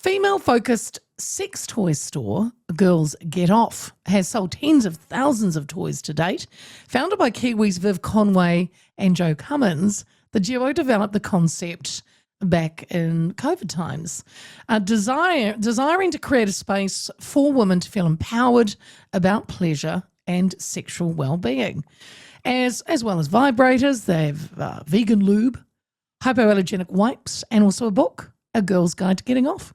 Female-focused sex toy store, Girls Get Off, has sold tens of thousands of toys to date. Founded by Kiwis Viv Conway and Joe Cummins, the duo developed the concept back in COVID times, desiring to create a space for women to feel empowered about pleasure and sexual well-being. As well as vibrators, they have vegan lube, hypoallergenic wipes, and also a book, A Girl's Guide to Getting Off.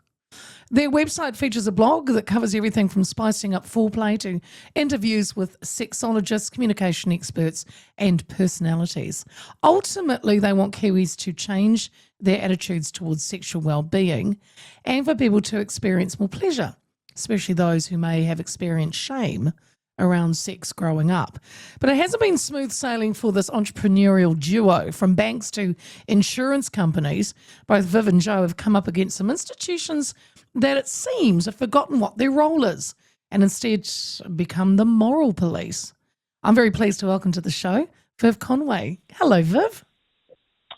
Their website features a blog that covers everything from spicing up foreplay to interviews with sexologists, communication experts, and personalities. Ultimately, they want Kiwis to change their attitudes towards sexual well-being and for people to experience more pleasure, especially those who may have experienced shame around sex growing up. But it hasn't been smooth sailing for this entrepreneurial duo. From banks to insurance companies, both Viv and Joe have come up against some institutions that it seems have forgotten what their role is and instead become the moral police. I'm very pleased to welcome to the show Viv Conway. Hello, Viv.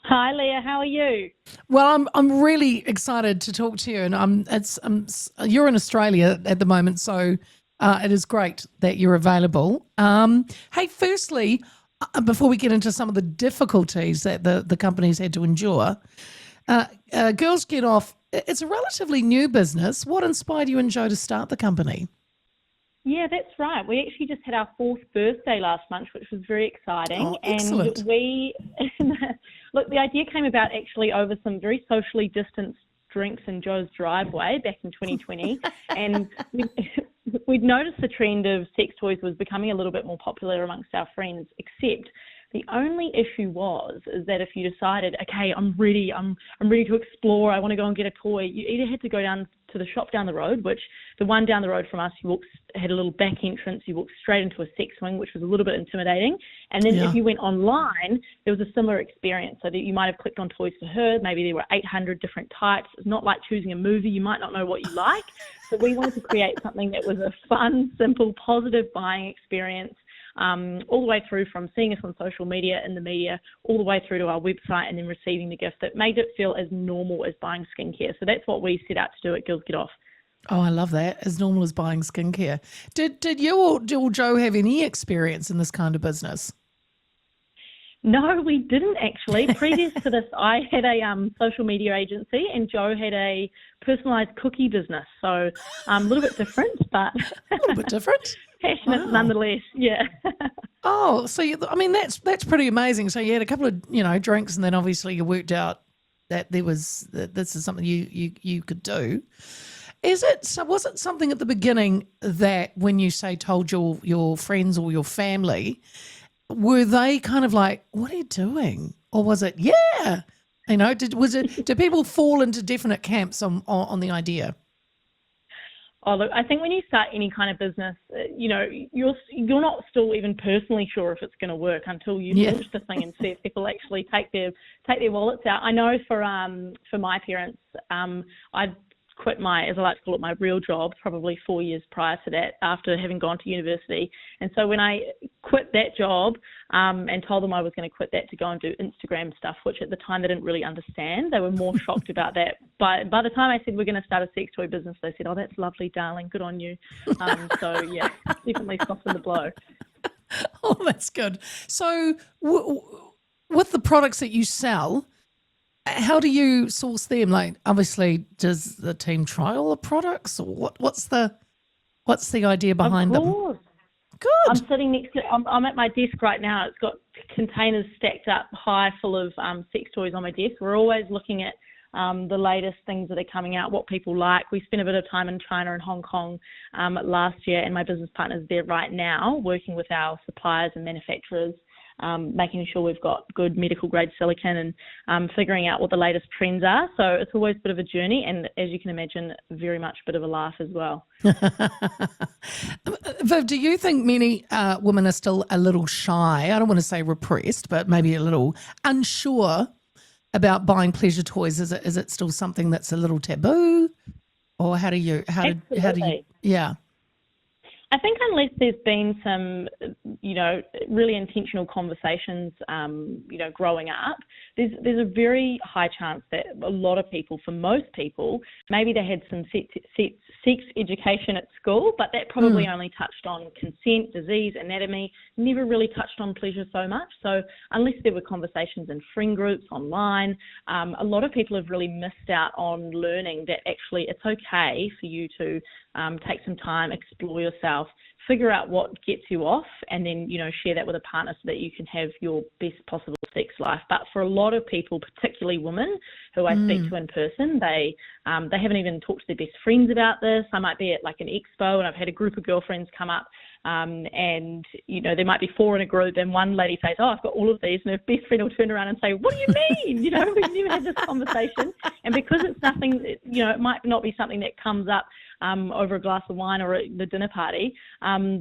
Hi, Leah. How are you? Well, I'm really excited to talk to you, and you're in Australia at the moment, so it is great that you're available. Hey, firstly, before we get into some of the difficulties that the companies had to endure, Girls Get Off, it's a relatively new business. What inspired you and Joe to start the company? Yeah, that's right. We actually just had our 4th birthday last month, which was very exciting. Oh, excellent. And look, the idea came about actually over some very socially distanced drinks in Joe's driveway back in 2020. And we'd noticed the trend of sex toys was becoming a little bit more popular amongst our friends, except the only issue is that if you decided, okay, I'm ready to explore, I want to go and get a toy, you either had to go down to the shop down the road, which the one down the road from us, had a little back entrance, you walked straight into a sex wing, which was a little bit intimidating. And then if you went online, there was a similar experience, so that you might have clicked on Toys for Her, maybe there were 800 different types. It's not like choosing a movie, you might not know what you like. So we wanted to create something that was a fun, simple, positive buying experience, all the way through from seeing us on social media, in the media, all the way through to our website and then receiving the gift that made it feel as normal as buying skincare. So that's what we set out to do at Girls Get Off. Oh, I love that. As normal as buying skincare. Did you or Joe have any experience in this kind of business? No, we didn't actually. Previous to this, I had a social media agency and Joe had a personalised cookie business. So a little bit different, but a little bit different. Passionate nonetheless. Yeah. Oh, so that's pretty amazing. So you had a couple of drinks, and then obviously you worked out that this is something you could do. Was it something at the beginning that when you told your friends or your family, were they kind of like, what are you doing? Or was it, did people fall into definite camps on the idea? Oh, look, I think when you start any kind of business, you're not still even personally sure if it's going to work until you launch the thing and see if people actually take their wallets out. I know for my parents, I'd quit as I like to call it, my real job probably 4 years prior to that, after having gone to university. And so when I quit that job and told them I was going to quit that to go and do Instagram stuff, which at the time they didn't really understand, they were more shocked about that. By the time I said we're going to start a sex toy business, they said, oh, that's lovely, darling, good on you. So yeah, definitely softened the blow. Oh, that's good. So with the products that you sell, how do you source them? Like, obviously, does the team trial the products, or what's the idea behind them? Good. I'm sitting next to. I'm at my desk right now. It's got containers stacked up high, full of sex toys on my desk. We're always looking at the latest things that are coming out, what people like. We spent a bit of time in China and Hong Kong last year, and my business partner's there right now, working with our suppliers and manufacturers, making sure we've got good medical grade silicone and figuring out what the latest trends are. So it's always a bit of a journey, and as you can imagine, very much a bit of a laugh as well. Viv, do you think many women are still a little shy? I don't want to say repressed, but maybe a little unsure about buying pleasure toys? Is it still something that's a little taboo, or how do you? Absolutely. Yeah. I think unless there's been some, really intentional conversations, growing up, there's a very high chance that a lot of people, for most people, maybe they had some sex education at school, but that probably only touched on consent, disease, anatomy, never really touched on pleasure so much. So unless there were conversations in friend groups online, a lot of people have really missed out on learning that actually it's okay for you to take some time, explore yourself, figure out what gets you off, and then, share that with a partner so that you can have your best possible sex life. But for a lot of people, particularly women who I speak to in person, they haven't even talked to their best friends about this. I might be at like an expo and I've had a group of girlfriends come up and, there might be 4 in a group and one lady says, oh, I've got all of these, and her best friend will turn around and say, what do you mean? We've never had this conversation. And because it's nothing, it might not be something that comes up over a glass of wine or at the dinner party,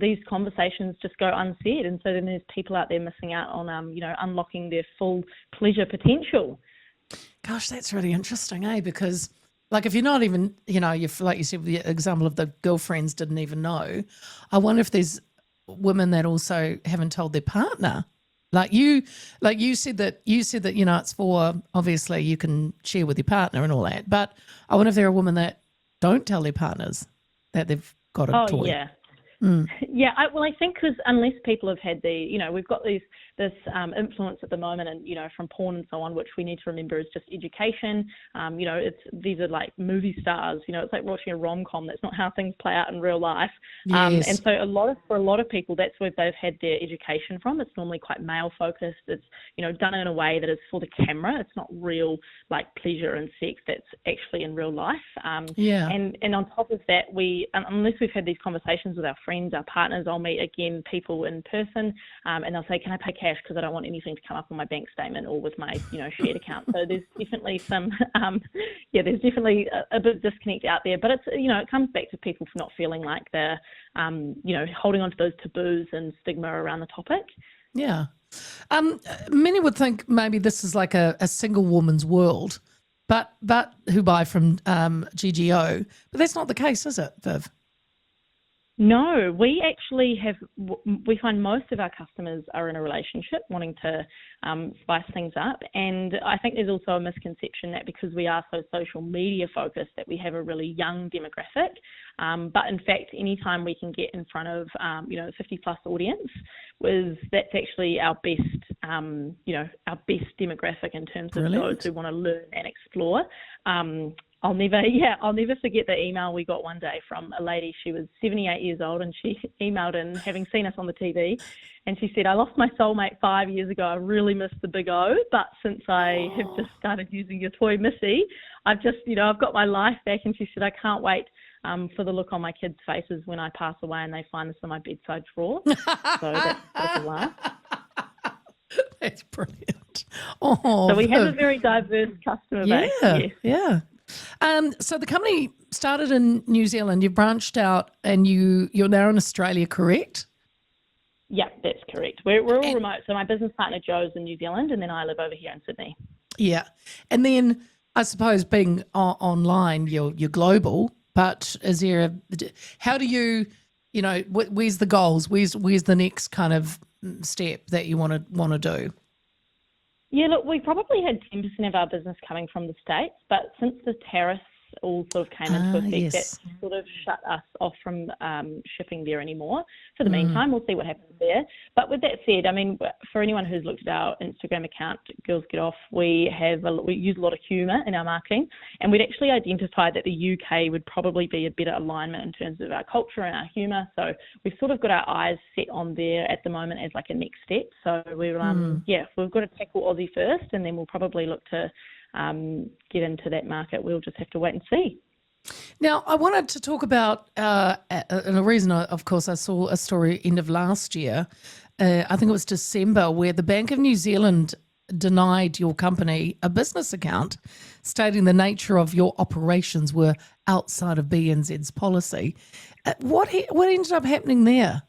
these conversations just go unsaid. And so then there's people out there missing out on, unlocking their full pleasure potential. Gosh, that's really interesting, Because like if you're not even, like you said, the example of the girlfriends didn't even know, I wonder if there's women that also haven't told their partner. Like you said that, it's for, obviously you can share with your partner and all that, but I wonder if there are women that don't tell their partners that they've got a toy. Yeah. Yeah, I think because unless people have had we've got this influence at the moment, and from porn and so on, which we need to remember is just education. These are like movie stars. It's like watching a rom-com. That's not how things play out in real life. Yes. And so for a lot of people, that's where they've had their education from. It's normally quite male focused. It's done in a way that is for the camera. It's not real like pleasure and sex that's actually in real life. And on top of that, unless we've had these conversations with our friends, our partners, I'll meet again people in person, and they'll say, can I pay cash because I don't want anything to come up on my bank statement or with my shared account. So there's definitely some there's definitely a bit of disconnect out there, but it's it comes back to people for not feeling like they're holding on to those taboos and stigma around the topic. Yeah. Many would think maybe this is like a single woman's world, but who buy from GGO, but that's not the case, is it, Viv? No, we actually we find most of our customers are in a relationship wanting to spice things up. And I think there's also a misconception that because we are so social media focused that we have a really young demographic. But in fact, anytime we can get in front of, 50 plus audience, that's actually our best, our best demographic in terms of those who want to learn and explore. I'll never forget the email we got one day from a lady. She was 78 years old and she emailed in, having seen us on the TV, and she said, I lost my soulmate 5 years ago. I really miss the big O, but since I have just started using your toy Missy, I've got my life back. And she said, I can't wait for the look on my kids' faces when I pass away and they find this in my bedside drawer. So that's a laugh. That's brilliant. Oh, so we have a very diverse customer base. Yes. Yeah. So the company started in New Zealand. You've branched out and you're now in Australia, correct? Yeah, that's correct. We're all remote. So my business partner Joe's in New Zealand, and then I live over here in Sydney. Yeah, and then I suppose being online, you're global. But is there how do you where's the goals? Where's the next kind of step that you want to do? Yeah, look, we probably had 10% of our business coming from the States, but since the tariffs all sort of came into effect, that sort of shut us off from shipping there anymore. For the meantime, we'll see what happens there. But with that said, I mean, for anyone who's looked at our Instagram account, Girls Get Off, we use a lot of humour in our marketing, and we'd actually identified that the UK would probably be a better alignment in terms of our culture and our humour. So we've sort of got our eyes set on there at the moment as like a next step. So we've got to tackle Aussie first, and then we'll probably look to get into that market. We'll just have to wait and see. Now, I wanted to talk about, and the reason, of course, I saw a story end of last year, I think it was December, where the Bank of New Zealand denied your company a business account, stating the nature of your operations were outside of BNZ's policy. What ended up happening there?